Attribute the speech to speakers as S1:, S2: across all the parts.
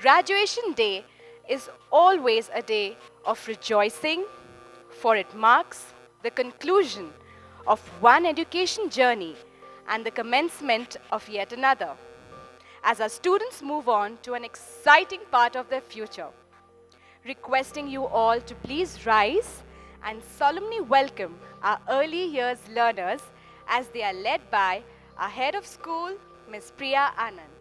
S1: Graduation Day is always a day of rejoicing, for it marks the conclusion of one education journey and the commencement of yet another, as our students move on to an exciting part of their future. Requesting you all to please rise and solemnly welcome our early years learners as they are led by our head of school, Ms. Priya Anand.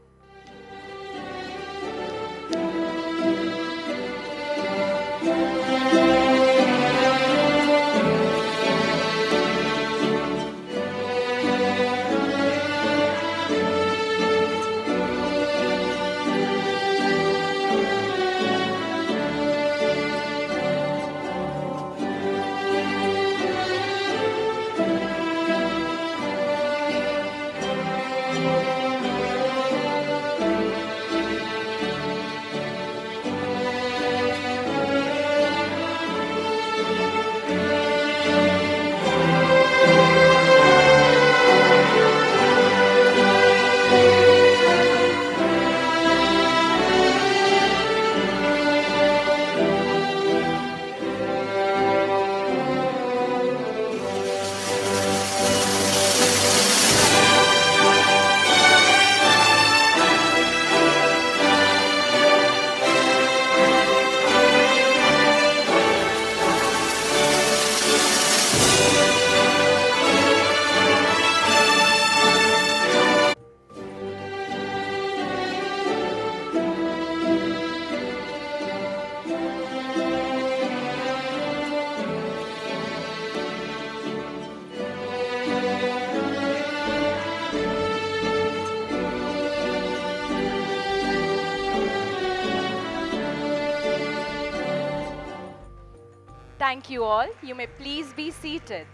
S1: Thank you all. You may please be seated.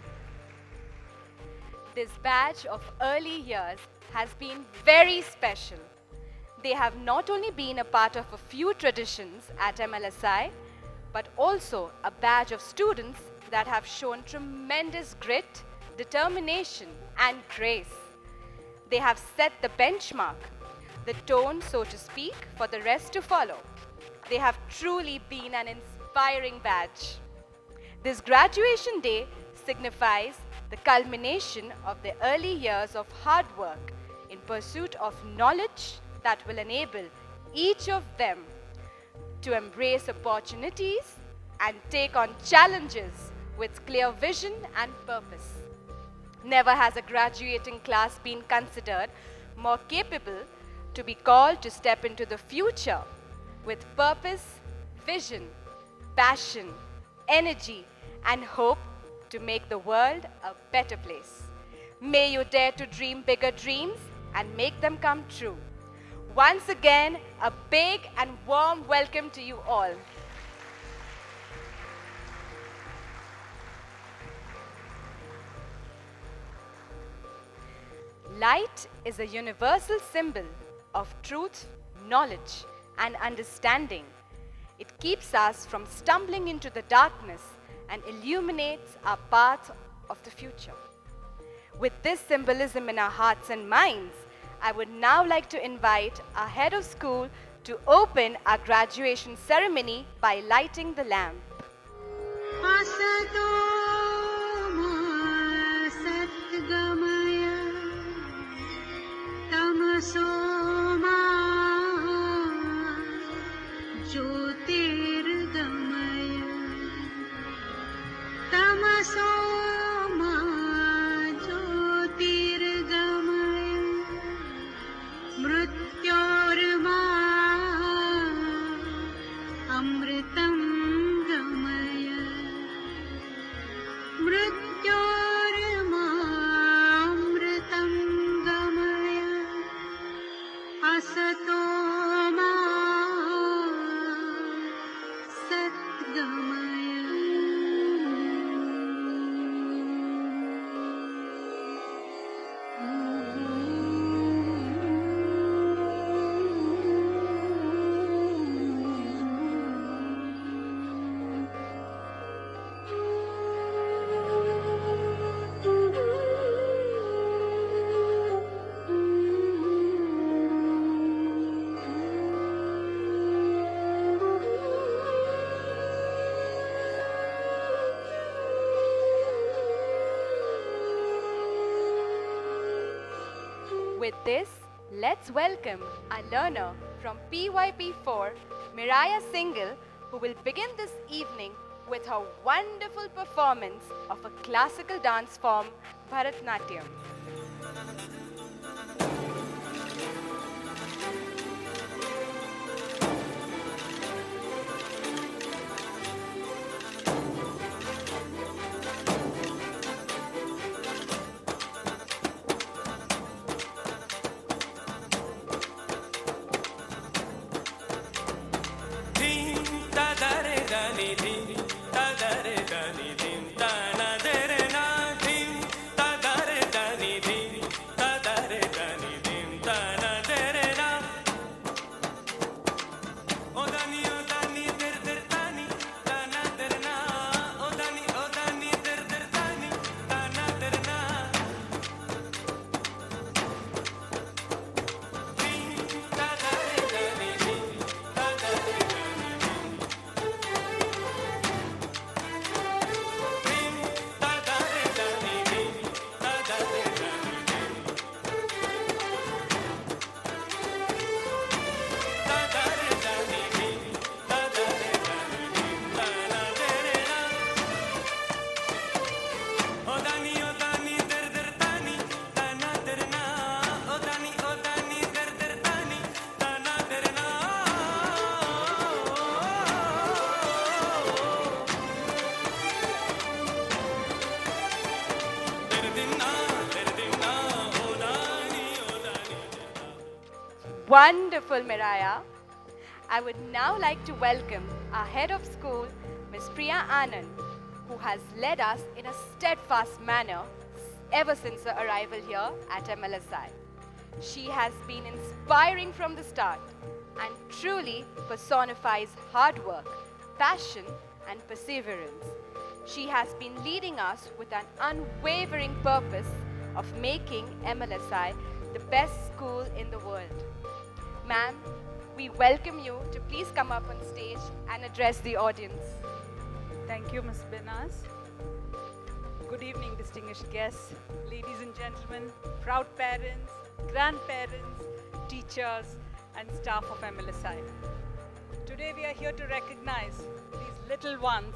S1: This batch of early years has been very special. They have not only been a part of a few traditions at MLSI, but also a batch of students that have shown tremendous grit, determination, and grace. They have set the benchmark, the tone, so to speak, for the rest to follow. They have truly been an inspiring batch. This graduation day signifies the culmination of the early years of hard work in pursuit of knowledge that will enable each of them to embrace opportunities and take on challenges with clear vision and purpose. Never has a graduating class been considered more capable to be called to step into the future with purpose, vision, passion, energy, and hope to make the world a better place. May you dare to dream bigger dreams and make them come true. Once again, a big and warm welcome to you all. Light is a universal symbol of truth, knowledge, and understanding. It keeps us from stumbling into the darkness and illuminates our path of the future. With this symbolism in our hearts and minds, I would now like to invite our head of school to open our graduation ceremony by lighting the lamp. With this, let's welcome our learner from PYP 4, Miraya Singhal, who will begin this evening with her wonderful performance of a classical dance form, Bharatnatyam. Wonderful, Miraya. I would now like to welcome our head of school, Ms. Priya Anand, who has led us in a steadfast manner ever since her arrival here at MLSI. She has been inspiring from the start and truly personifies hard work, passion, and perseverance. She has been leading us with an unwavering purpose of making MLSI the best school in the world. Ma'am, we welcome you to please come up on stage and address the audience.
S2: Thank you, Ms. Binas. Good evening, distinguished guests, ladies and gentlemen, proud parents, grandparents, teachers, and staff of MLSI. Today we are here to recognize these little ones,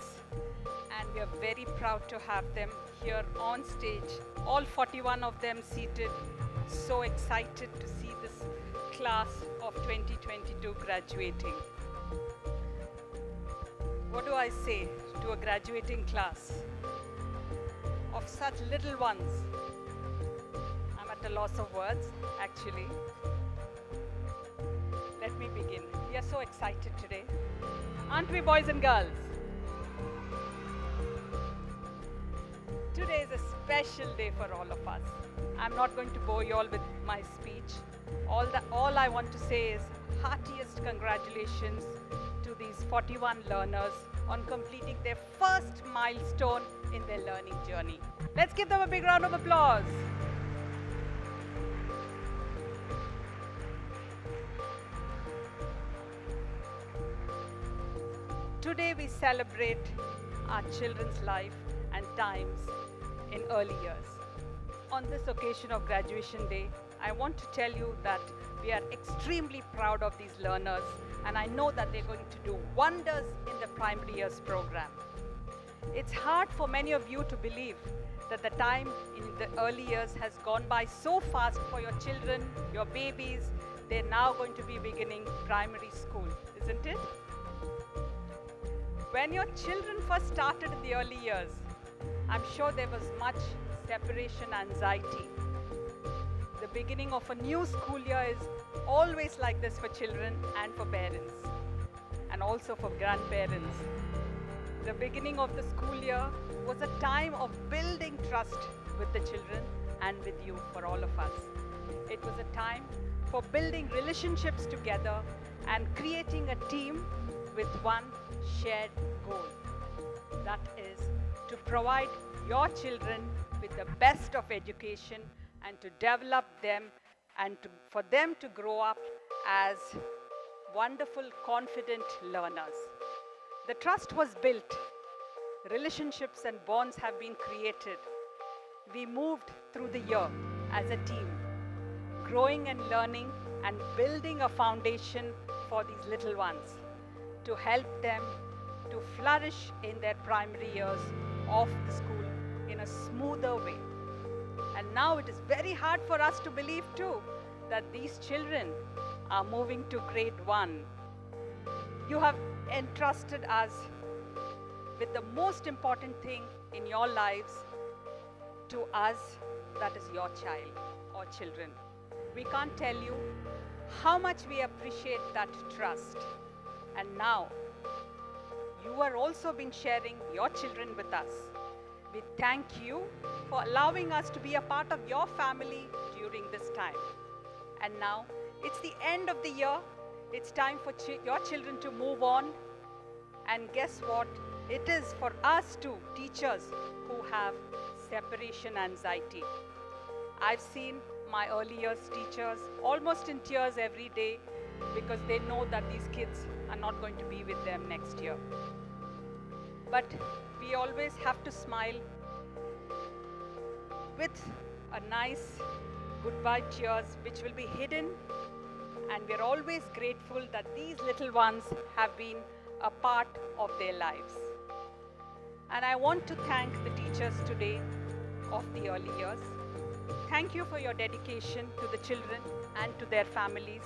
S2: and we are very proud to have them here on stage, all 41 of them seated. So excited to see this class of 2022 graduating. What do I say to a graduating class of such little ones? I'm at a loss of words, actually. Let me begin. We are so excited today. Aren't we, boys and girls? Today is a special day for all of us. I'm not going to bore you all with my speech. All I want to say is heartiest congratulations to these 41 learners on completing their first milestone in their learning journey. Let's give them a big round of applause. Today we celebrate our children's life and times in early years. On this occasion of Graduation Day, I want to tell you that we are extremely proud of these learners, and I know that they're going to do wonders in the primary years program. It's hard for many of you to believe that the time in the early years has gone by so fast for your children, your babies. They're now going to be beginning primary school, isn't it? When your children first started in the early years, I'm sure there was much separation anxiety. The beginning of a new school year is always like this for children and for parents, and also for grandparents. The beginning of the school year was a time of building trust with the children and with you, for all of us. It was a time for building relationships together and creating a team with one shared goal. That is to provide your children with the best of education and to develop them and for them to grow up as wonderful, confident learners. The trust was built. Relationships and bonds have been created. We moved through the year as a team. growing and learning and building a foundation for these little ones to help them to flourish in their primary years of the school in a smoother way. And now it is very hard for us to believe too that these children are moving to grade 1. You have entrusted us with the most important thing in your lives to us, that is your child or children. We can't tell you how much we appreciate that trust. And now, you are also been sharing your children with us. We thank you for allowing us to be a part of your family during this time. And now, it's the end of the year. It's time for your children to move on. And guess what? It is for us too, teachers who have separation anxiety. I've seen my early years teachers almost in tears every day because they know that these kids are not going to be with them next year. But we always have to smile with a nice goodbye tears which will be hidden, and we're always grateful that these little ones have been a part of their lives. And I want to thank the teachers today of the early years. Thank you for your dedication to the children and to their families.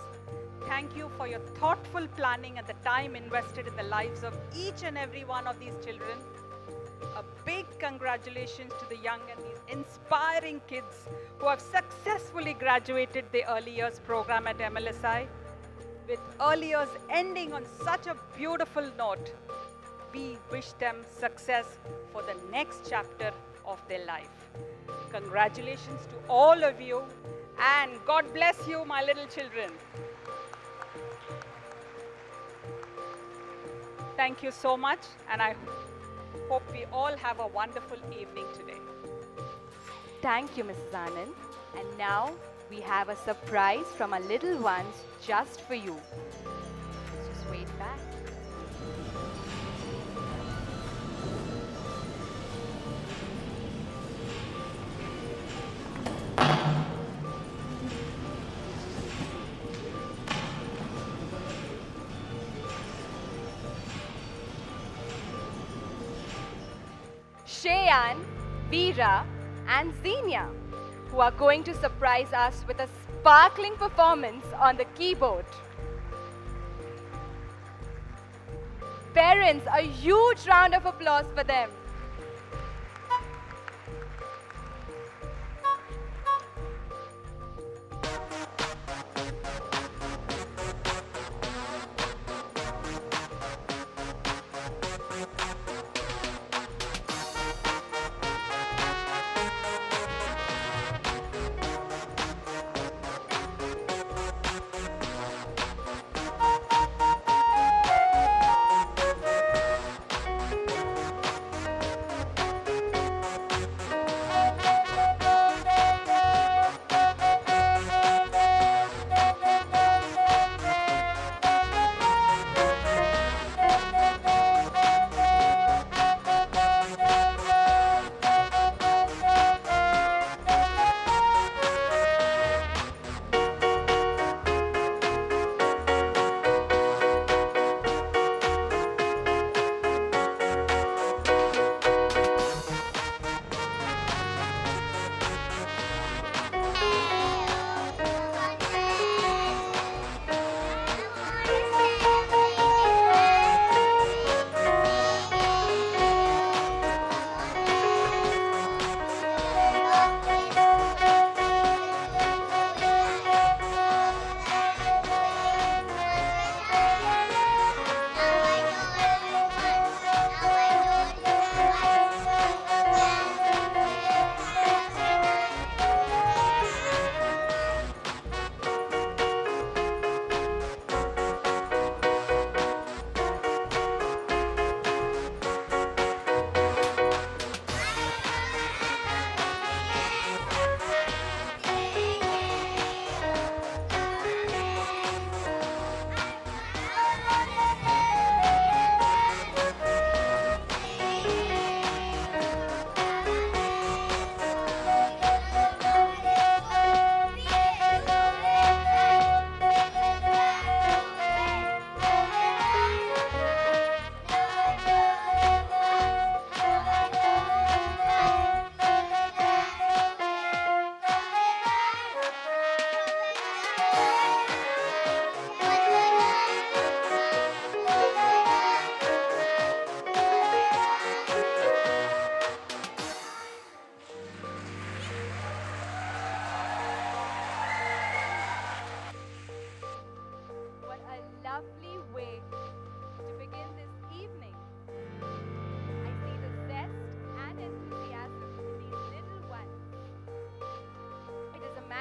S2: Thank you for your thoughtful planning and the time invested in the lives of each and every one of these children. A big congratulations to the young and these inspiring kids who have successfully graduated the early years program at MLSI. With early years ending on such a beautiful note, we wish them success for the next chapter of their life. Congratulations to all of you, and God bless you, my little children. Thank you so much, and I hope we all have a wonderful evening today.
S1: Thank you, Mrs. Anand. And now we have a surprise from our little ones just for you. Just wait back. Shayan, Veera, and Xenia, who are going to surprise us with a sparkling performance on the keyboard. Parents, a huge round of applause for them.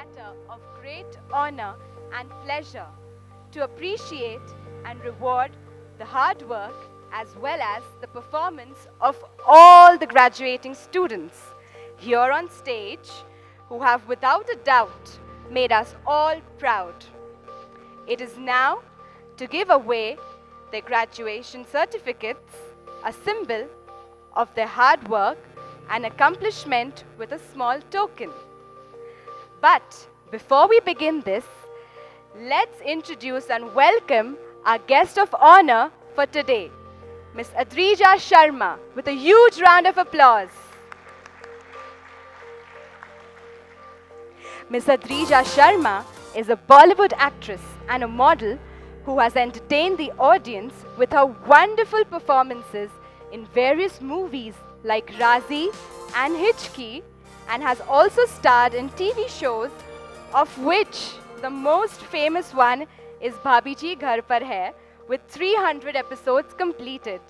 S1: matter of great honor and pleasure to appreciate and reward the hard work as well as the performance of all the graduating students here on stage who have without a doubt made us all proud. It is now to give away their graduation certificates, a symbol of their hard work and accomplishment with a small token. But before we begin this, let's introduce and welcome our guest of honor for today, Miss Adrija Sharma, with a huge round of applause. Miss Adrija Sharma is a Bollywood actress and a model who has entertained the audience with her wonderful performances in various movies like Razi and Hichki, and has also starred in TV shows, of which the most famous one is Bhabhi Ji Ghar Par Hai, with 300 episodes completed.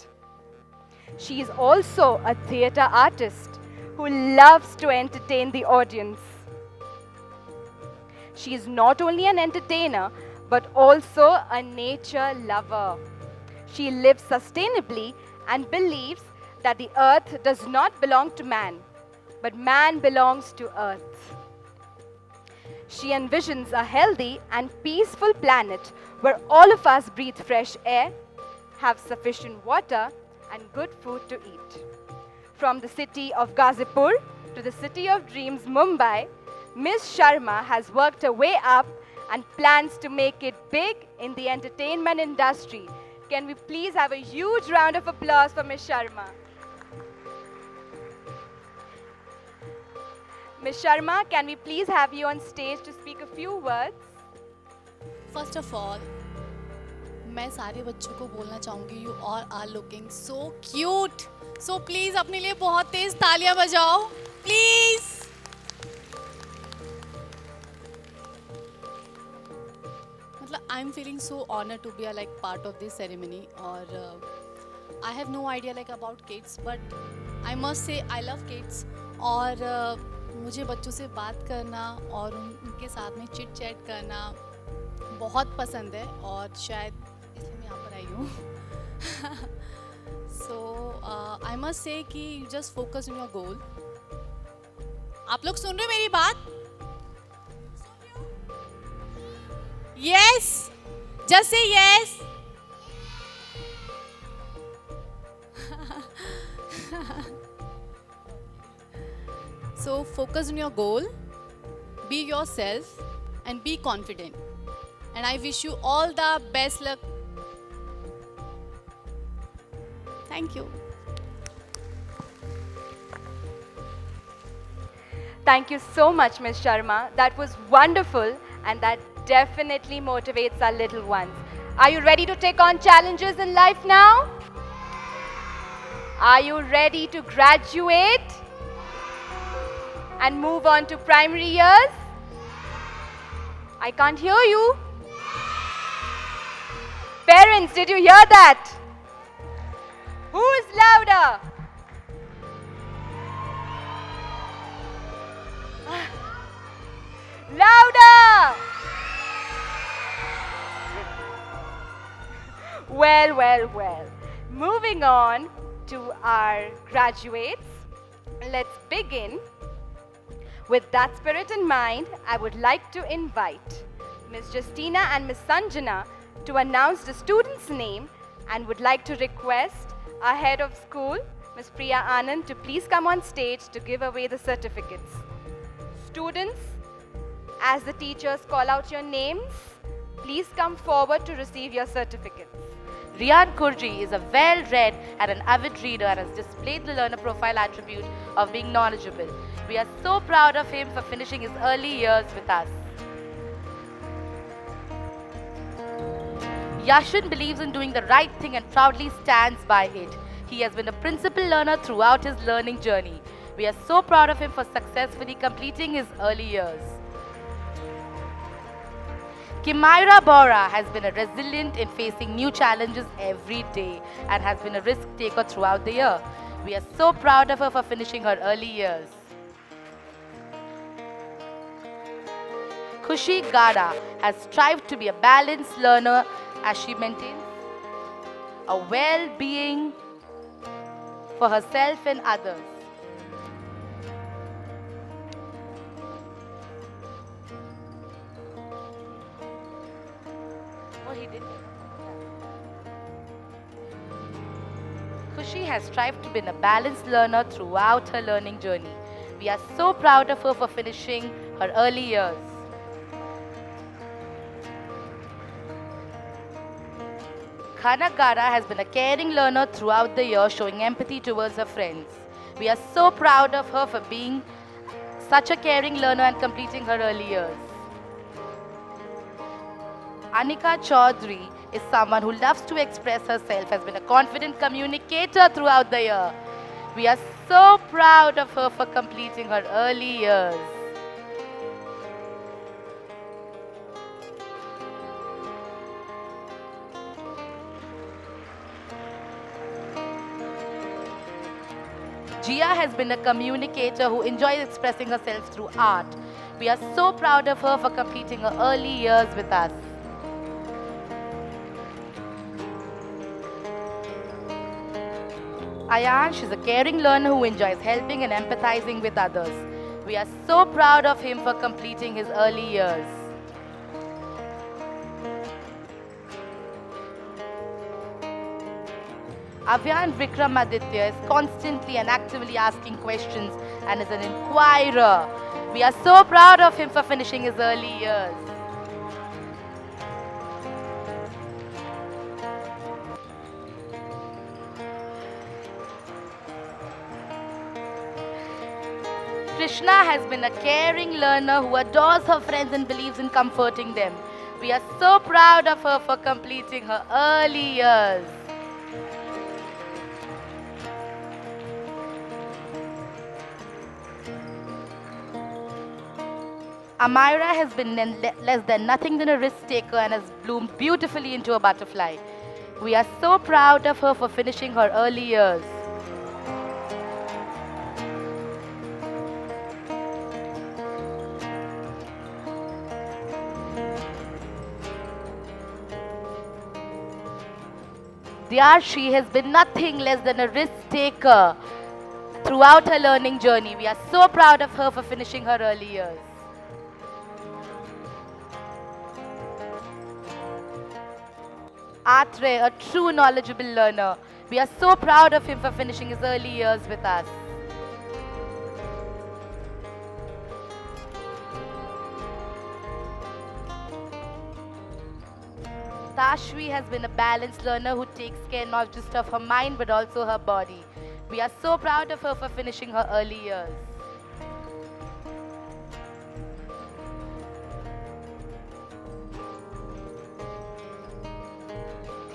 S1: She is also a theatre artist who loves to entertain the audience. She is not only an entertainer but also a nature lover. She lives sustainably and believes that the earth does not belong to man, but man belongs to earth. She envisions a healthy and peaceful planet where all of us breathe fresh air, have sufficient water, and good food to eat. From the city of Ghazipur to the city of dreams, Mumbai, Ms. Sharma has worked her way up and plans to make it big in the entertainment industry. Can we please have a huge round of applause for Ms. Sharma? Ms. Sharma, can we please have you on stage to speak a few words?
S3: First of all, मैं सारे बच्चों को बोलना चाहूँगी you all are looking so cute. So please अपने लिए बहुत तेज तालियां बजाओ, please. मतलब I'm feeling so honored to be a like part of this ceremony. और I have no idea like about kids, but I must say I love kids. और मुझे बच्चों से बात करना और उनके साथ में चिट चैट करना बहुत पसंद है और शायद इसलिए मैं यहाँ पर आई हूँ. सो आई मस्ट से कि you just focus on your goal. आप लोग सुन रहे हो मेरी बात? Yes, just say yes. So focus on your goal, be yourself and be confident. And I wish you all the best luck. Thank you.
S1: Thank you so much, Ms. Sharma. That was wonderful and that definitely motivates our little ones. Are you ready to take on challenges in life now? Are you ready to graduate and move on to primary years? I can't hear you. Parents, did you hear that? Who is louder? Louder! Well. Moving on to our graduates, let's begin. With that spirit in mind, I would like to invite Ms. Justina and Ms. Sanjana to announce the student's name and would like to request our head of school, Ms. Priya Anand, to please come on stage to give away the certificates. Students, as the teachers call out your names, please come forward to receive your certificates.
S4: Riyan Kurji is a well-read and an avid reader and has displayed the learner profile attribute of being knowledgeable. We are so proud of him for finishing his early years with us. Yashin believes in doing the right thing and proudly stands by it. He has been a principal learner throughout his learning journey. We are so proud of him for successfully completing his early years. Kimaira Bora has been a resilient in facing new challenges every day and has been a risk taker throughout the year. We are so proud of her for finishing her early years. Khushi Gada has strived to be a balanced learner as she maintains a well-being for herself and others. Oh, he did. Khushi has strived to be a balanced learner throughout her learning journey. We are so proud of her for finishing her early years. Khanagara has been a caring learner throughout the year, showing empathy towards her friends. We are so proud of her for being such a caring learner and completing her early years. Anika Chaudhary is someone who loves to express herself, has been a confident communicator throughout the year. We are so proud of her for completing her early years. Jia has been a communicator who enjoys expressing herself through art. We are so proud of her for completing her early years with us. Ayansh is a caring learner who enjoys helping and empathizing with others. We are so proud of him for completing his early years. Avyan Vikramaditya is constantly and actively asking questions and is an inquirer. We are so proud of him for finishing his early years. Krishna has been a caring learner who adores her friends and believes in comforting them. We are so proud of her for completing her early years. Amira has been less than nothing than a risk taker and has bloomed beautifully into a butterfly. We are so proud of her for finishing her early years. She has been nothing less than a risk taker throughout her learning journey. We are so proud of her for finishing her early years. Atre, a true knowledgeable learner. We are so proud of him for finishing his early years with us. Tashvi has been a balanced learner who takes care not just of her mind but also her body. We are so proud of her for finishing her early years.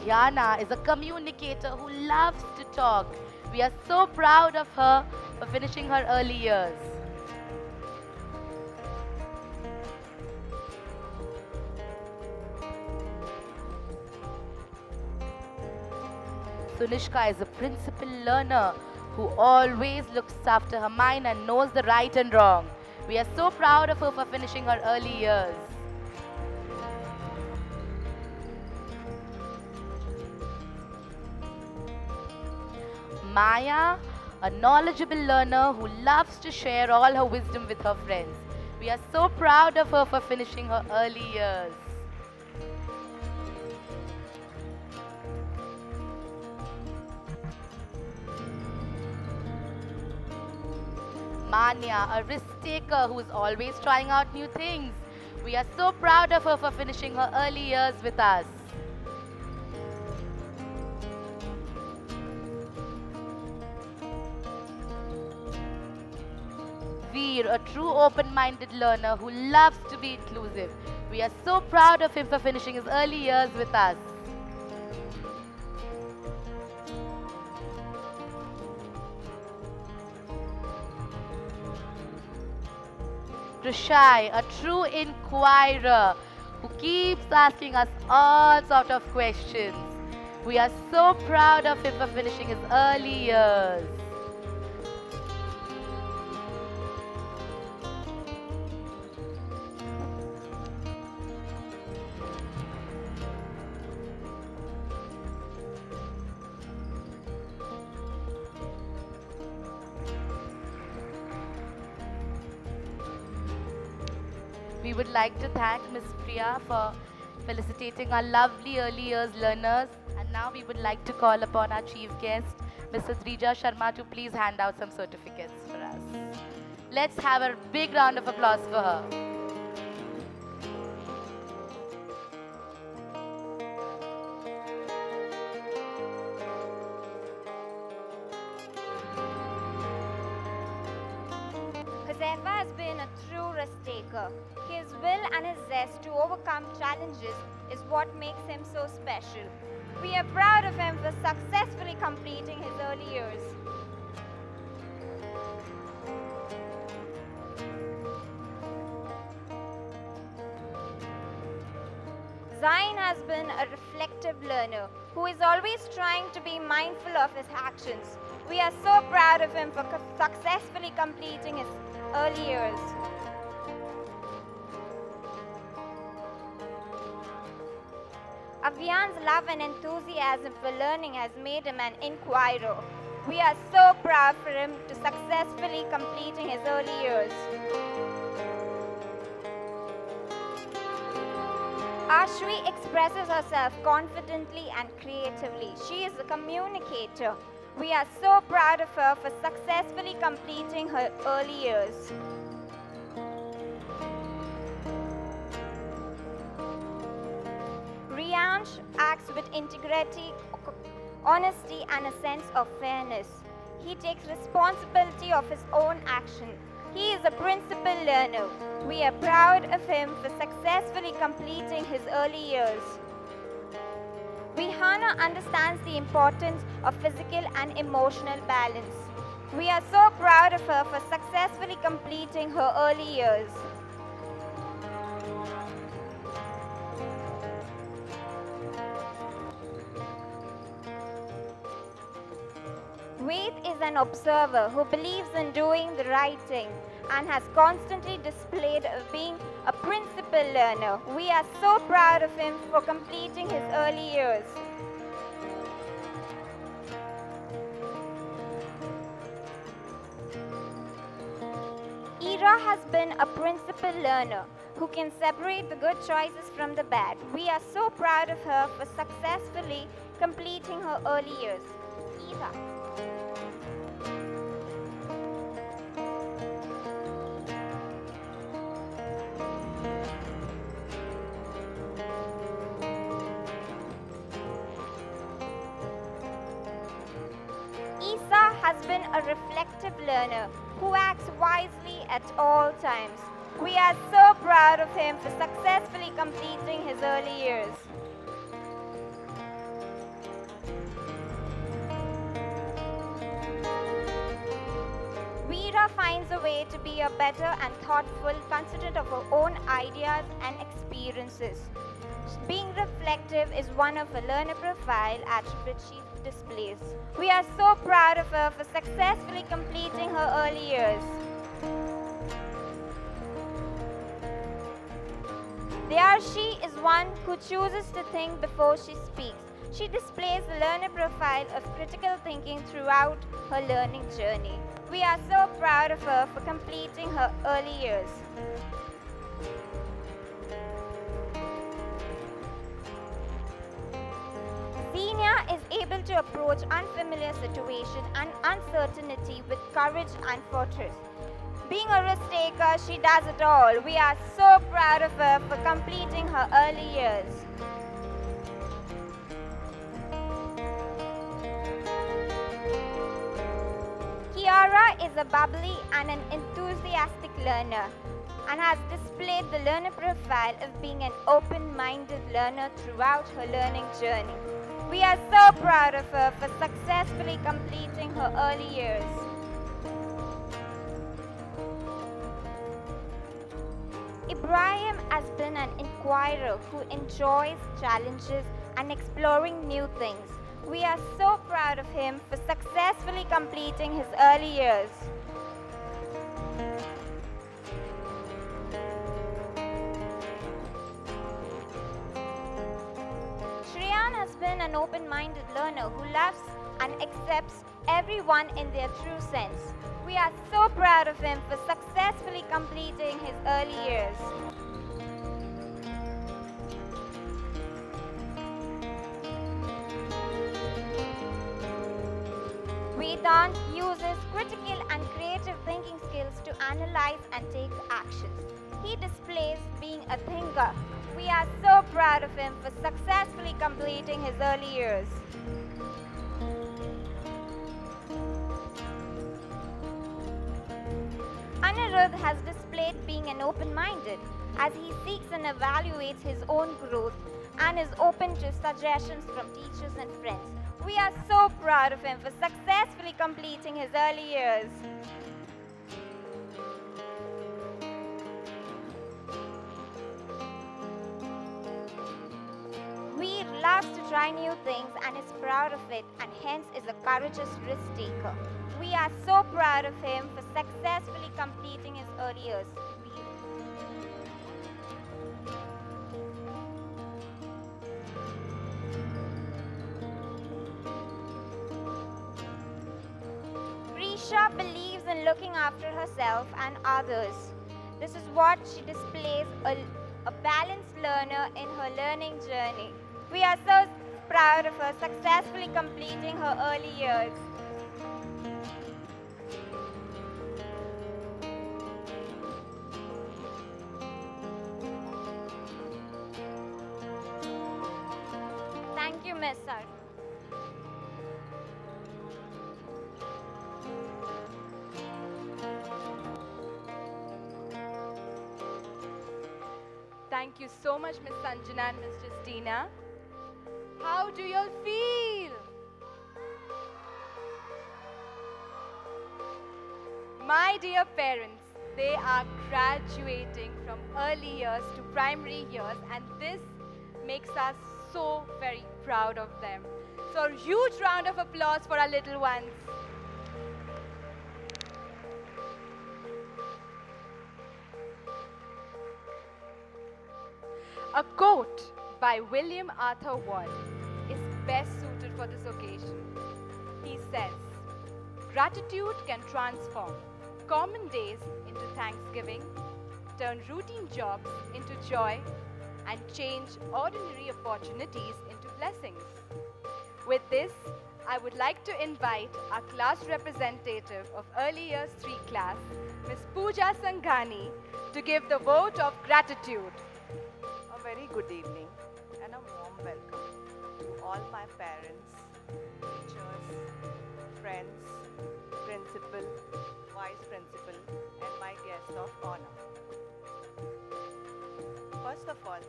S4: Diana is a communicator who loves to talk. We are so proud of her for finishing her early years. Sunishka is a principled learner who always looks after her mind and knows the right and wrong. We are so proud of her for finishing her early years. Maya, a knowledgeable learner who loves to share all her wisdom with her friends. We are so proud of her for finishing her early years. Manya, a risk taker who is always trying out new things. We are so proud of her for finishing her early years with us. Veer, a true open-minded learner who loves to be inclusive. We are so proud of him for finishing his early years with us. Prashai, a true inquirer who keeps asking us all sorts of questions. We are so proud of him for finishing his early years. We would like to thank Ms. Priya for felicitating our lovely early years learners. And now we would like to call upon our chief guest, Mrs. Rija Sharma, to please hand out some certificates for us. Let's have a big round of applause for her.
S5: Josefa has been a true risk taker. His will and his zest to overcome challenges is what makes him so special. We are proud of him for successfully completing his early years. Zain has been a reflective learner who is always trying to be mindful of his actions. We are so proud of him for successfully completing his early years. Avian's love and enthusiasm for learning has made him an inquirer. We are so proud for him to successfully completing his early years. Ashwi expresses herself confidently and creatively. She is a communicator. We are so proud of her for successfully completing her early years. Riyansh acts with integrity, honesty, and a sense of fairness. He takes responsibility of his own action. He is a principled learner. We are proud of him for successfully completing his early years. Vihana understands the importance of physical and emotional balance. We are so proud of her for successfully completing her early years. Ved is an observer who believes in doing the right thing and has constantly displayed being a principled learner. We are so proud of him for completing his early years. Ira has been a principled learner who can separate the good choices from the bad. We are so proud of her for successfully completing her early years. Ira. Isa has been a reflective learner who acts wisely at all times. We are so proud of him for successfully completing his early years. Veera finds a way to be a better and thoughtful, considerate of her own ideas and experiences. Being reflective is one of her learner profile attributes she displays. We are so proud of her for successfully completing her early years. She is one who chooses to think before she speaks. She displays the learner profile of critical thinking throughout her learning journey. We are so proud of her for completing her early years. Xenia is able to approach unfamiliar situation and uncertainty with courage and fortress. Being a risk taker, she does it all. We are so proud of her for completing her early years. Kiara is a bubbly and an enthusiastic learner and has displayed the learner profile of being an open-minded learner throughout her learning journey. We are so proud of her for successfully completing her early years. Ibrahim has been an inquirer who enjoys challenges and exploring new things. We are so proud of him for successfully completing his early years. Shreyan has been an open-minded learner who loves and accepts everyone in their true sense. We are so proud of him for successfully completing his early years. Vedant uses critical and creative thinking skills to analyze and take actions. He displays being a thinker. We are so proud of him for successfully completing his early years. Anirudh has displayed being an open-minded as he seeks and evaluates his own growth and is open to suggestions from teachers and friends. We are so proud of him for successfully completing his early years. Veer loves to try new things and is proud of it and hence is a courageous risk taker. We are so proud of him for successfully completing his early years. Prisha believes in looking after herself and others. This is what she displays, a balanced learner in her learning journey. We are so proud of her successfully completing her early years. Thank you, Miss Arun.
S1: Thank you so much, Miss Sanjana and Miss Justina. How do you all feel? My dear parents, they are graduating from early years to primary years, and this makes us so very proud of them. So, a huge round of applause for our little ones. A quote by William Arthur Ward is best suited for this occasion. He says, "Gratitude can transform common days into thanksgiving, turn routine jobs into joy, and change ordinary opportunities into blessings." With this, I would like to invite our class representative of Early Years 3 class, Ms. Pooja Sanghani, to give the vote of gratitude.
S6: A very good evening and a warm welcome to all my parents, teachers, friends, principal, vice principal, and my guest of honor. First of all,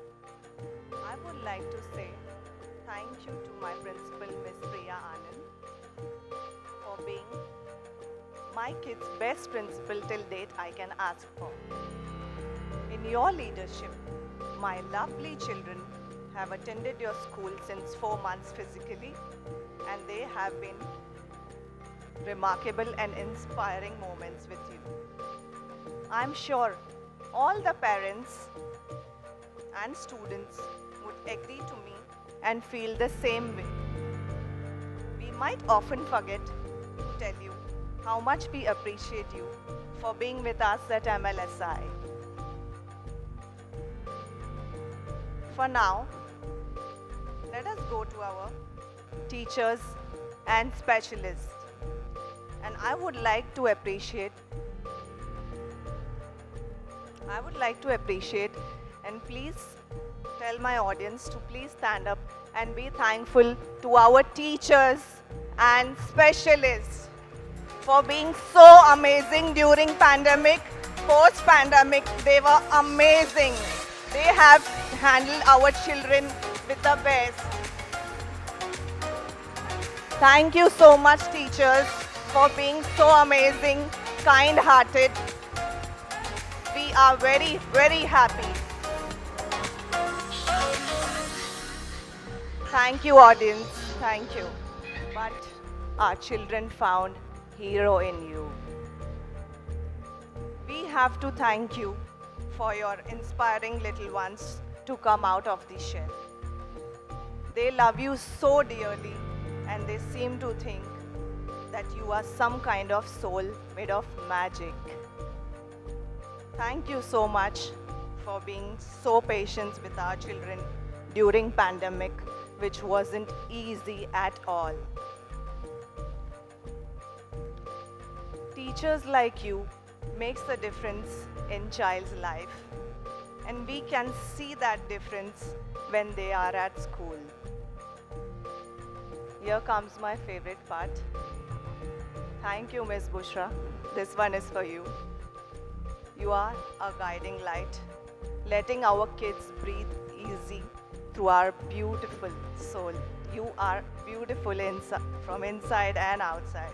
S6: I would like to say thank you to my principal, Miss Priya Anand, for being my kid's best principal till date I can ask for. In your leadership, my lovely children have attended your school since 4 months physically, and they have been remarkable and inspiring moments with you. I'm sure all the parents and students would agree to me and feel the same way. We might often forget to tell you how much we appreciate you for being with us at MLSI. For now, let us go to our teachers and specialists. And I would like to appreciate and please tell my audience to please stand up and be thankful to our teachers and specialists for being so amazing during pandemic, post-pandemic. They were amazing. They have handled our children with the best. Thank you so much, teachers, for being so amazing, kind-hearted. We are very, very happy. Thank you, audience. Thank you. But our children found hero in you. We have to thank you for your inspiring little ones to come out of the shell. They love you so dearly, and they seem to think that you are some kind of soul made of magic. Thank you so much for being so patient with our children during pandemic, which wasn't easy at all. teachers like you makes a difference in child's life. And we can see that difference when they are at school. Here comes my favorite part. Thank you, Miss Bushra. This one is for you. You are a guiding light, letting our kids breathe easy through our beautiful soul. You are beautiful from inside and outside.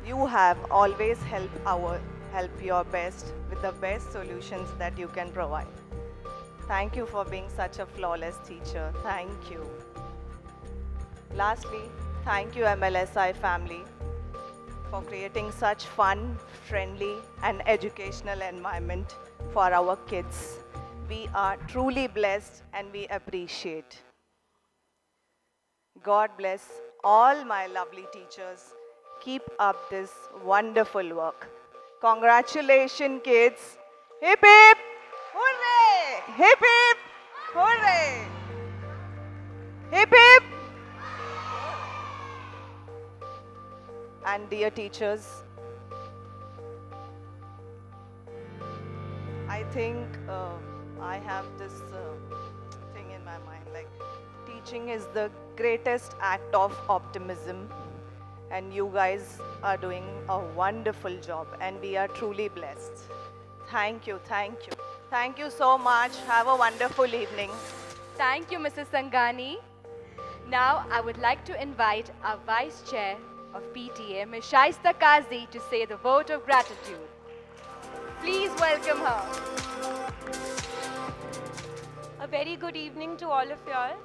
S6: You have always help your best with the best solutions that you can provide. Thank you for being such a flawless teacher. Thank you. Lastly, thank you MLSI family for creating such fun, friendly and educational environment for our kids. We are truly blessed and we appreciate. God bless all my lovely teachers. Keep up this wonderful work. Congratulations, kids. Hip hip! Hooray! Hip hip! Hooray! Hip hip! And dear teachers, I think I have this thing in my mind, like teaching is the greatest act of optimism, and you guys are doing a wonderful job and we are truly blessed. Thank you, thank you. Thank you so much. Have a wonderful evening.
S1: Thank you, Mrs. Sangani. Now, I would like to invite our Vice Chair of PTA, Ms. Shaista Kazi, to say the vote of gratitude. Please welcome her.
S7: A very good evening to all of y'all.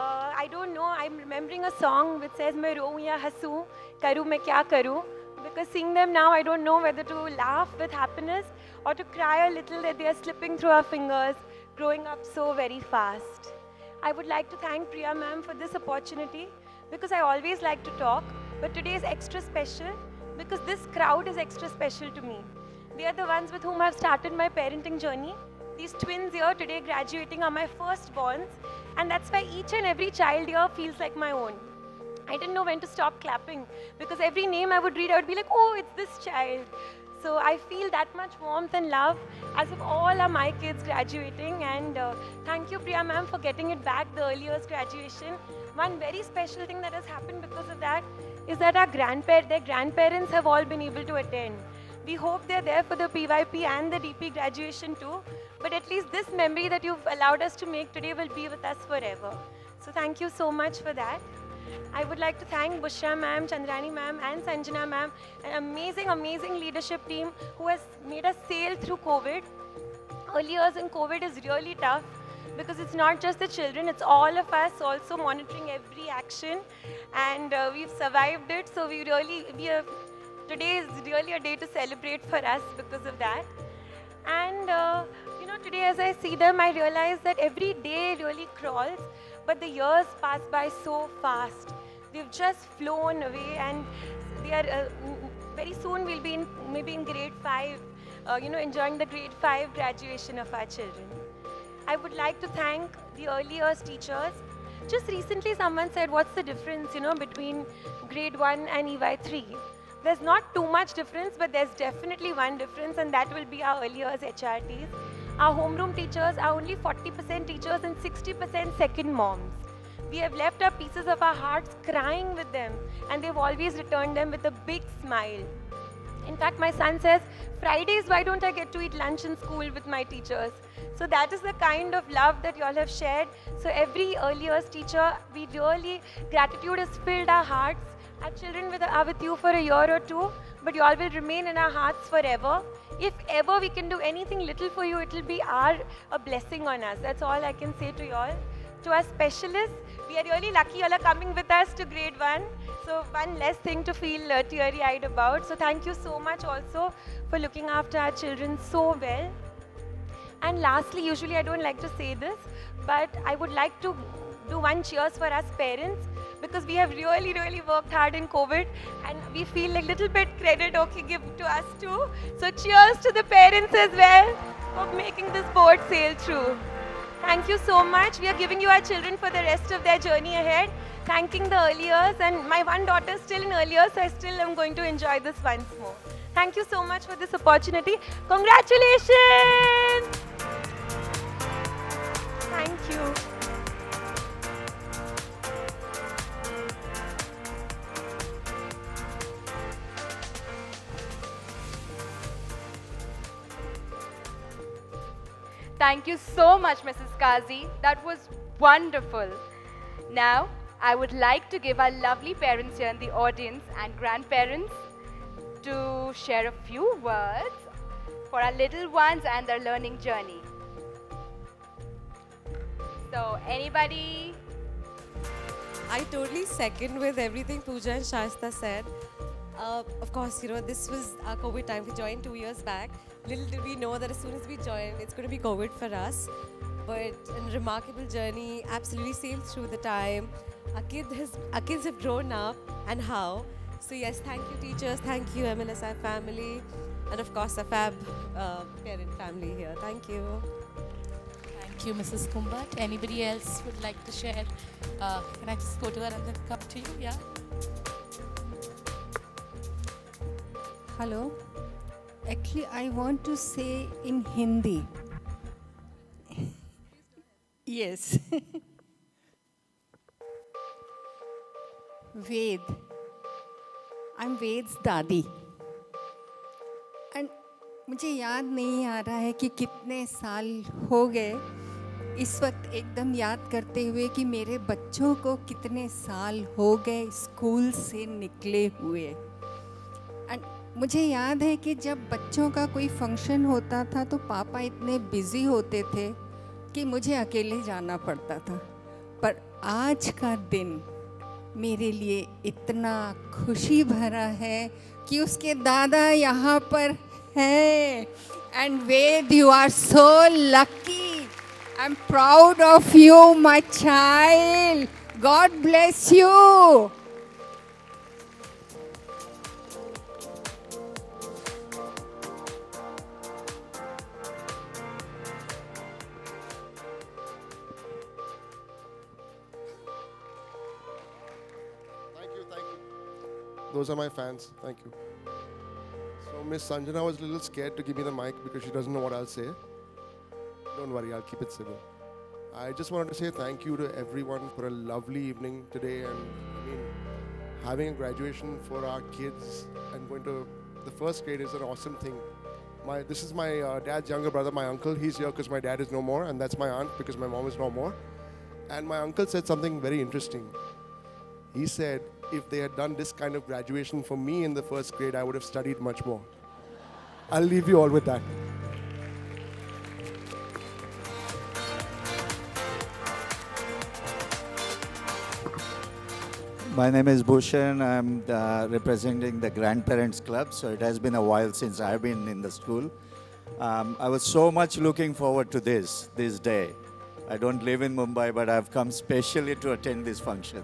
S7: I don't know, I'm remembering a song which says, "Main roon ya hasu, karu main kya karu?" Because seeing them now, I don't know whether to laugh with happiness or to cry a little that they are slipping through our fingers, growing up so very fast. I would like to thank Priya ma'am for this opportunity because I always like to talk, but today is extra special because this crowd is extra special to me. They are the ones with whom I've started my parenting journey. These twins here today graduating are my firstborns, and that's why each and every child here feels like my own. I didn't know when to stop clapping because every name I would read, I would be like, oh, it's this child. So I feel that much warmth and love as if all are my kids graduating, and thank you Priya ma'am for getting it back, the early years graduation. One very special thing that has happened because of that is that their grandparents have all been able to attend. We hope they're there for the PYP and the DP graduation too, but at least this memory that you've allowed us to make today will be with us forever. So thank you so much for that. I would like to thank Bushra ma'am, Chandrani ma'am and Sanjana ma'am, an amazing, amazing leadership team who has made us sail through COVID. Early years in COVID is really tough because it's not just the children, it's all of us also monitoring every action, and we've survived it. So today is really a day to celebrate for us because of that. And today as I see them, I realize that every day really crawls, but the years pass by so fast. They've just flown away, and they are very soon we'll be maybe in grade 5, enjoying the grade 5 graduation of our children. I would like to thank the early years teachers. Just recently someone said, what's the difference, between grade 1 and EY3? There's not too much difference, but there's definitely one difference, and that will be our early years HRTs. Our homeroom teachers are only 40% teachers and 60% second moms. We have left our pieces of our hearts crying with them, and they've always returned them with a big smile. In fact, my son says, Fridays, why don't I get to eat lunch in school with my teachers? So that is the kind of love that you all have shared. So every early years teacher, gratitude has filled our hearts. Our children are with you for a year or two, but you all will remain in our hearts forever. If ever we can do anything little for you, it will be a blessing on us. That's all I can say to you all. To our specialists, we are really lucky you all are coming with us to grade 1. So one less thing to feel teary-eyed about. So thank you so much also for looking after our children so well. And lastly, usually I don't like to say this, but I would like to do one cheers for us parents, because we have really, really worked hard in COVID, and we feel like little bit credit give to us too. So cheers to the parents as well for making this boat sail through. Thank you so much. We are giving you our children for the rest of their journey ahead. Thanking the early years, and my one daughter is still in early years, so I still am going to enjoy this once more. Thank you so much for this opportunity. Congratulations! Thank you.
S1: Thank you so much, Mrs. Kazi. That was wonderful. Now, I would like to give our lovely parents here in the audience and grandparents to share a few words for our little ones and their learning journey. So, anybody?
S8: I totally second with everything Pooja and Shasta said. Of course, this was our COVID time. We joined 2 years back. Little did we know that as soon as we joined, it's going to be COVID for us. But a remarkable journey, absolutely sailed through the time. Our kids have grown up, and how. So yes, thank you teachers, thank you MLSI family, and of course a fab parent family here. Thank you.
S3: Thank you, Mrs. Kumbat. Anybody else would like to share? Can I just go to her and then come to you? Yeah.
S9: Hello. Actually, I want to say in Hindi. Yes. Ved. I'm Ved's दादी. And मुझे याद नहीं आ रहा है कि कितने साल हो गए इस वक्त एकदम याद करते हुए कि मेरे बच्चों को कितने साल हो गए स्कूल से निकले हुए. एंड मुझे याद है कि जब बच्चों का कोई फंक्शन होता था तो पापा इतने बिज़ी होते थे कि मुझे अकेले जाना पड़ता था. पर आज का दिन मेरे लिए इतना खुशी भरा है कि उसके दादा यहाँ पर हैं. And Ved, you are so lucky. I am proud of you my child. God bless you.
S10: Those are my fans. Thank you. So Miss Sanjana was a little scared to give me the mic because she doesn't know what I'll say. Don't worry, I'll keep it civil. I just wanted to say thank you to everyone for a lovely evening today, and having a graduation for our kids and going to the first grade is an awesome thing. This is my dad's younger brother, my uncle. He's here because my dad is no more, and that's my aunt because my mom is no more. And my uncle said something very interesting. He said, if they had done this kind of graduation for me in the first grade, I would have studied much more. I'll leave you all with that.
S11: My name is Bhushan. I'm representing the Grandparents Club, so it has been a while since I've been in the school. I was so much looking forward to this day. I don't live in Mumbai, but I've come specially to attend this function.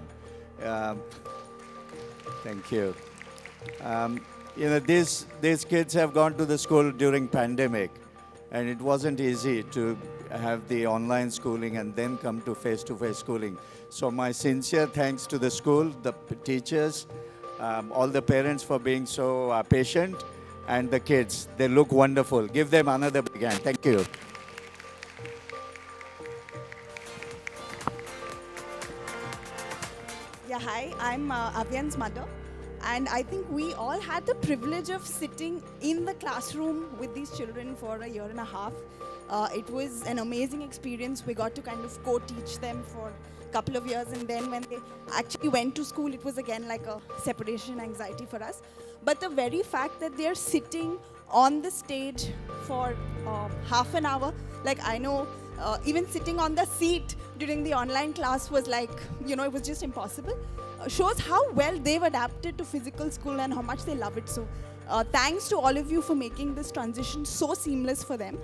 S11: Thank you. These kids have gone to the school during pandemic, and it wasn't easy to have the online schooling and then come to face-to-face schooling. So my sincere thanks to the school, the teachers, all the parents for being so patient, and the kids. They look wonderful. Give them another big hand. Thank you.
S12: Yeah, hi, I'm Avyan's mother, and I think we all had the privilege of sitting in the classroom with these children for a year and a half. It was an amazing experience. We got to kind of co-teach them for a couple of years, and then when they actually went to school, it was again like a separation anxiety for us. But the very fact that they're sitting on the stage for half an hour, like I know even sitting on the seat during the online class was like, it was just impossible. Shows how well they've adapted to physical school and how much they love it. So thanks to all of you for making this transition so seamless for them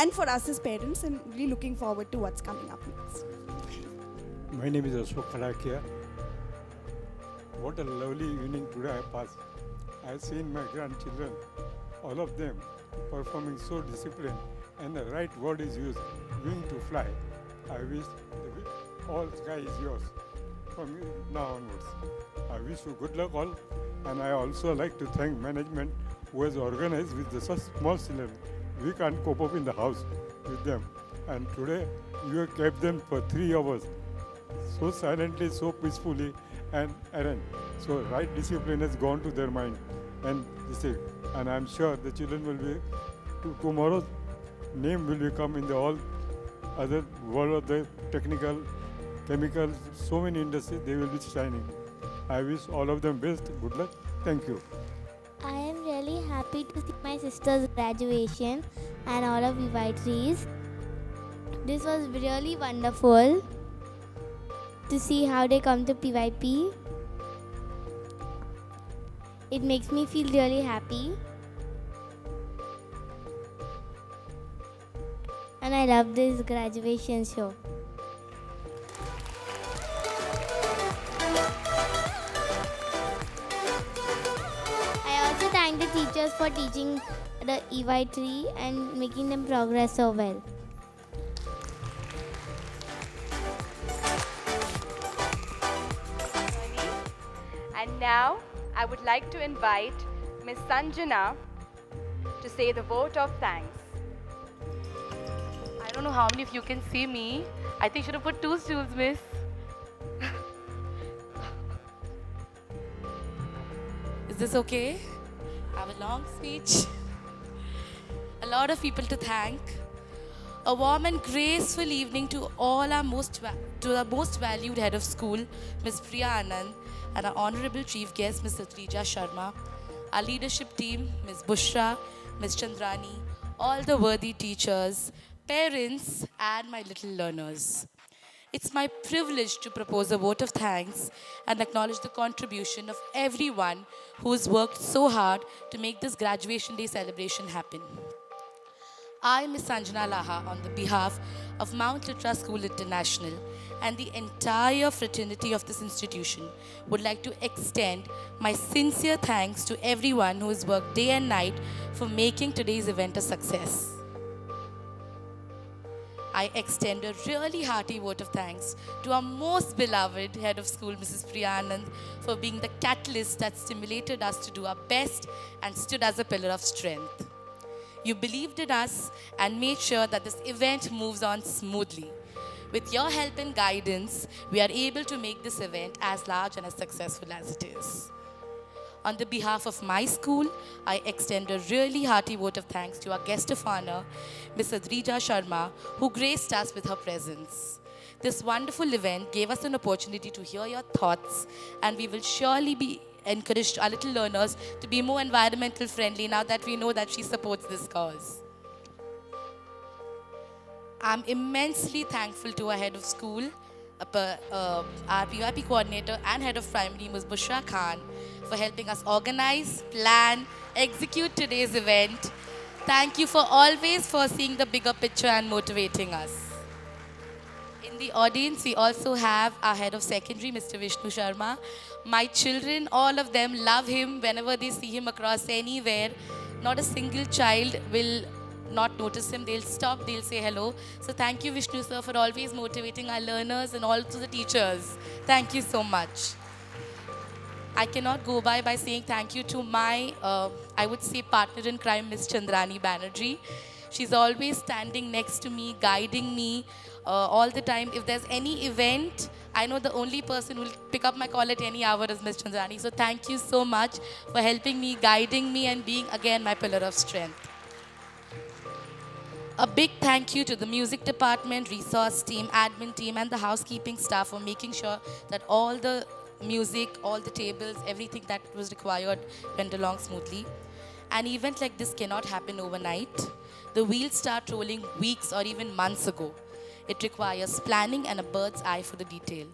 S12: and for us as parents, and really looking forward to what's coming up next.
S13: My name is Ashok Khadakia. What a lovely evening today I passed. I have seen my grandchildren, all of them performing so disciplined, and the right word is used, wing to fly. I wish all sky is yours from now onwards. I wish you good luck all, and I also like to thank management who has organized with the such small children. We can't cope up in the house with them, and today you have kept them for 3 hours, so silently, so peacefully, and so right discipline has gone to their mind, and and I'm sure the children will be tomorrow's name will become in the all other world of the technical, chemical, so many industries, they will be shining. I wish all of them best. Good luck. Thank you.
S14: I am really happy to see my sister's graduation and all of PYTs. This was really wonderful to see how they come to PYP. It makes me feel really happy. And I love this graduation show. I also thank the teachers for teaching the EY3 and making them progress so well.
S1: And now, I would like to invite Miss Sanjana to say the vote of thanks.
S4: I don't know how many of you can see me. I think you should have put 2 stools, miss. Is this okay? I have a long speech. A lot of people to thank. A warm and graceful evening to all our most valued head of school, Ms. Priya Anand, and our honorable chief guest, Mr. Trija Sharma, our leadership team, Ms. Bushra, Ms. Chandrani, all the worthy teachers, parents, and my little learners. It's my privilege to propose a vote of thanks and acknowledge the contribution of everyone who's worked so hard to make this graduation day celebration happen. I, Ms. Sanjana Laha, on the behalf of Mount Litera School International and the entire fraternity of this institution, would like to extend my sincere thanks to everyone who has worked day and night for making today's event a success. I extend a really hearty vote of thanks to our most beloved head of school, Mrs. Priya Anand, for being the catalyst that stimulated us to do our best and stood as a pillar of strength. You believed in us and made sure that this event moves on smoothly. With your help and guidance, we are able to make this event as large and as successful as it is. On the behalf of my school, I extend a really hearty vote of thanks to our guest of honor, Ms. Trija Sharma, who graced us with her presence. This wonderful event gave us an opportunity to hear your thoughts, and we will surely be encouraged our little learners to be more environmental friendly now that we know that she supports this cause. I'm immensely thankful to our head of school, our PYP coordinator and head of primary, Ms. Bushra Khan, for helping us organize, plan, execute today's event. Thank you for always foreseeing the bigger picture and motivating us. In the audience, we also have our head of secondary, Mr. Vishnu Sharma. My children, all of them love him whenever they see him across anywhere. Not a single child will not notice him. They'll stop, they'll say hello. So thank you, Vishnu sir, for always motivating our learners and also the teachers. Thank you so much. I cannot go by saying thank you to my, I would say, partner in crime, Ms. Chandrani Banerjee. She's always standing next to me, guiding me all the time. If there's any event, I know the only person who will pick up my call at any hour is Ms. Chandrani. So thank you so much for helping me, guiding me, and being again my pillar of strength. A big thank you to the music department, resource team, admin team, and the housekeeping staff for making sure that all the music, all the tables, everything that was required went along smoothly. An event like this cannot happen overnight. The wheels start rolling weeks or even months ago. It requires planning and a bird's eye for the detail.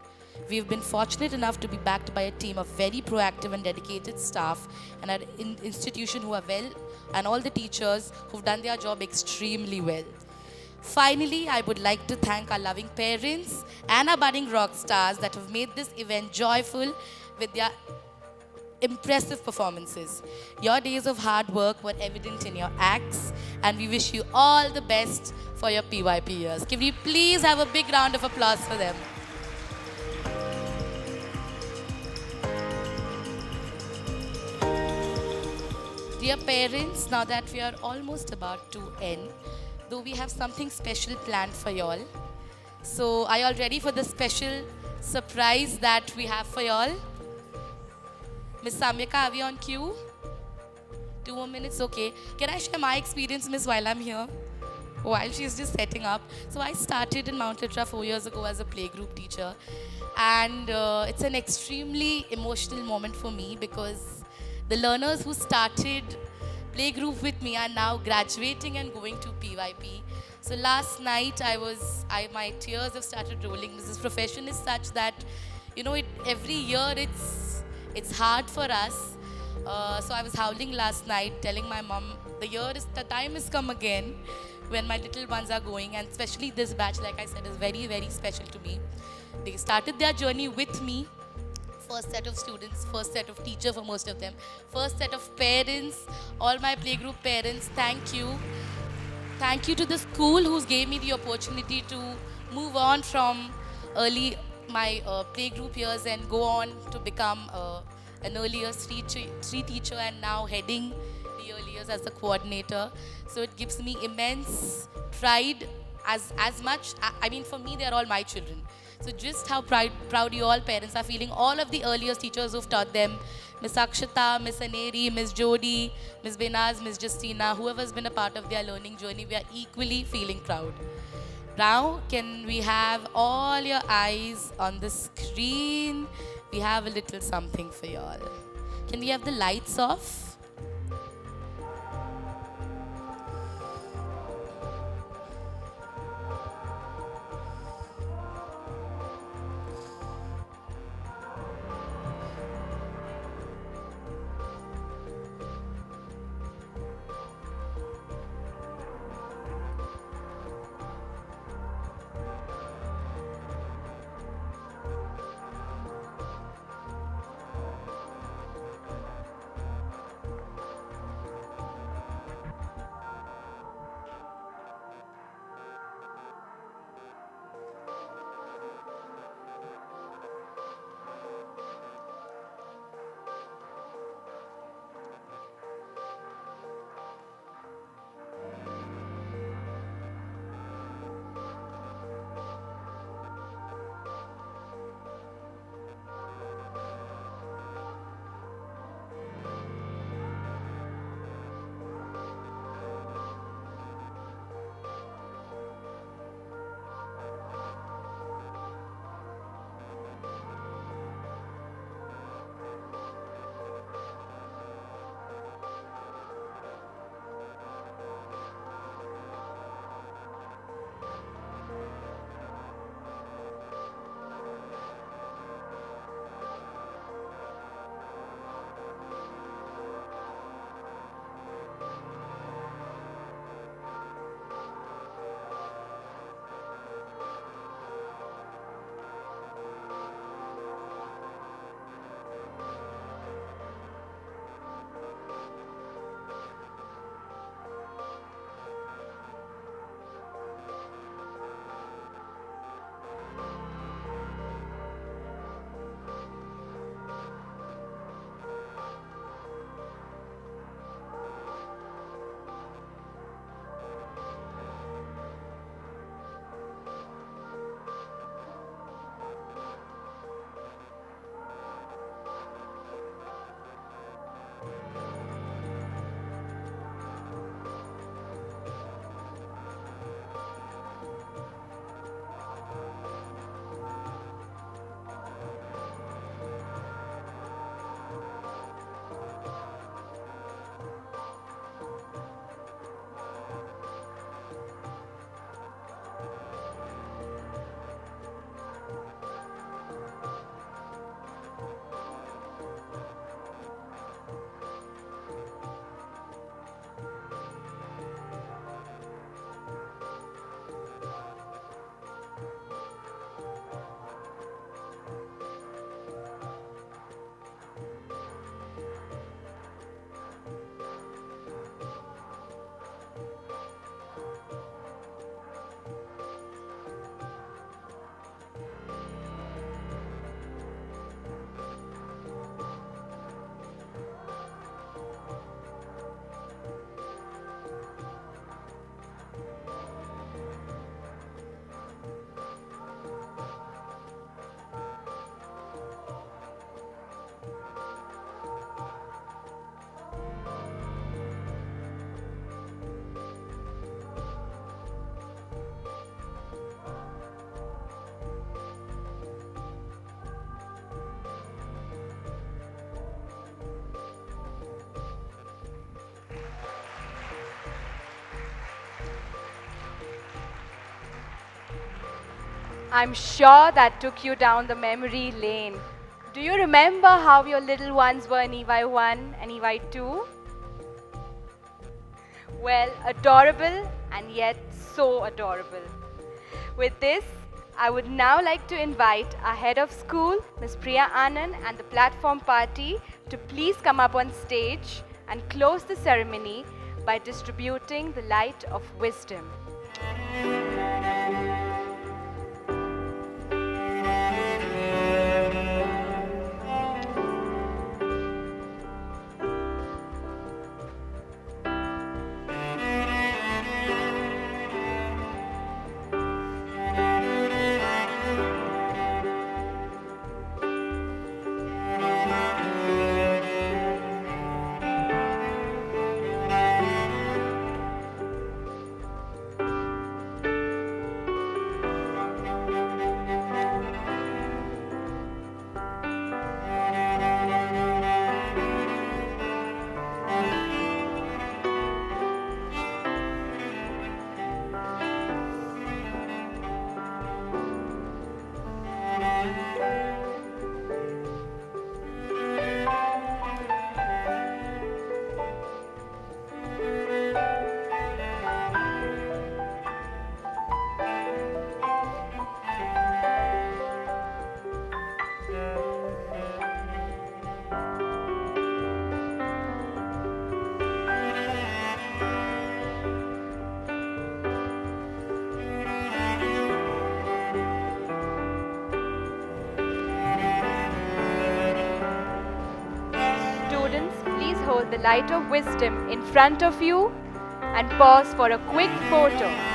S4: We've been fortunate enough to be backed by a team of very proactive and dedicated staff and an institution who are well, and all the teachers who've done their job extremely well. Finally, I would like to thank our loving parents and our budding rock stars that have made this event joyful with their impressive performances. Your days of hard work were evident in your acts, and we wish you all the best for your PYP years. Can we please have a big round of applause for them? Dear parents, now that we are almost about to end, though we have something special planned for y'all. So, are y'all ready for the special surprise that we have for y'all? Miss Samyaka, are we on cue? 2 more minutes, okay. Can I share my experience, Miss, while I'm here? While she's just setting up. So I started in Mount Litera 4 years ago as a playgroup teacher. And it's an extremely emotional moment for me because the learners who started playgroup with me are now graduating and going to PYP. So last night my tears have started rolling. This profession is such that, every year it's hard for us. So I was howling last night, telling my mom, the time has come again when my little ones are going, and especially this batch, like I said, is very, very special to me. They started their journey with me. First set of students, first set of teachers for most of them, first set of parents, all my playgroup parents, thank you. Thank you to the school who's gave me the opportunity to move on from my playgroup years and go on to become an early years three teacher and now heading the early years as the coordinator. So it gives me immense pride as much, for me, they're all my children. So just how proud you all parents are feeling, all of the early years teachers who've taught them, Miss Akshita, Miss Aneri, Miss Jody, Miss Benaz, Miss Justina, whoever's been a part of their learning journey, we are equally feeling proud. Now, can we have all your eyes on the screen? We have a little something for y'all. Can we have the lights off?
S1: I'm sure that took you down the memory lane. Do you remember how your little ones were in EY1 and EY2? Well, adorable and yet so adorable. With this, I would now like to invite our head of school, Ms. Priya Anand, and the platform party to please come up on stage and close the ceremony by distributing the light of wisdom. Students, please hold the light of wisdom in front of you and pause for a quick photo.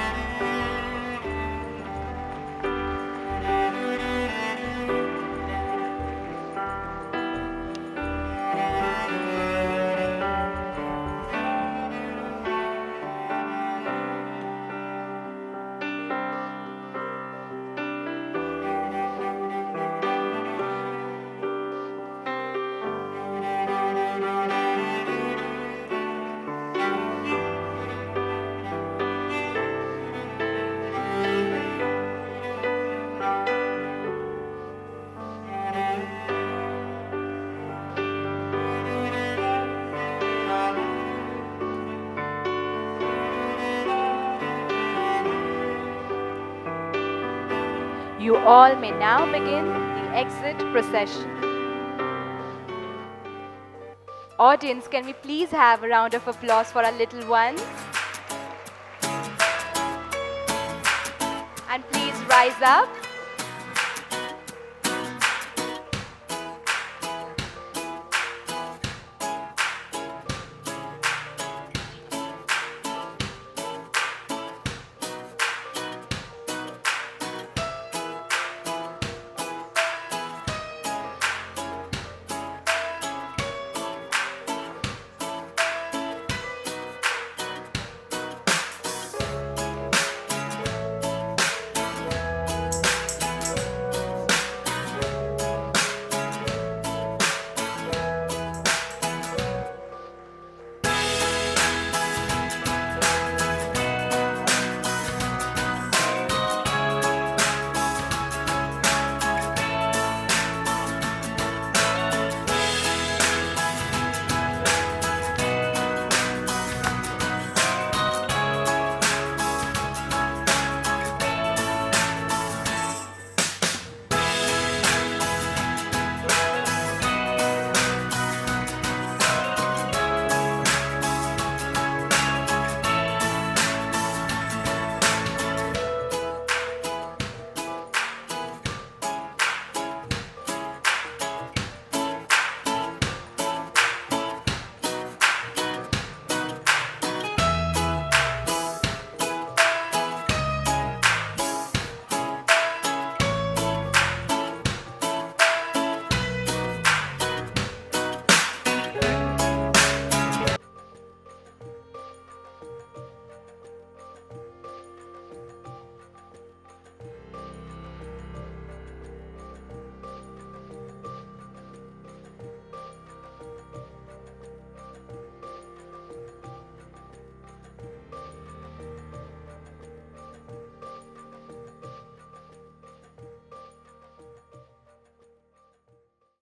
S1: You all may now begin the exit procession. Audience, can we please have a round of applause for our little ones? And please rise up.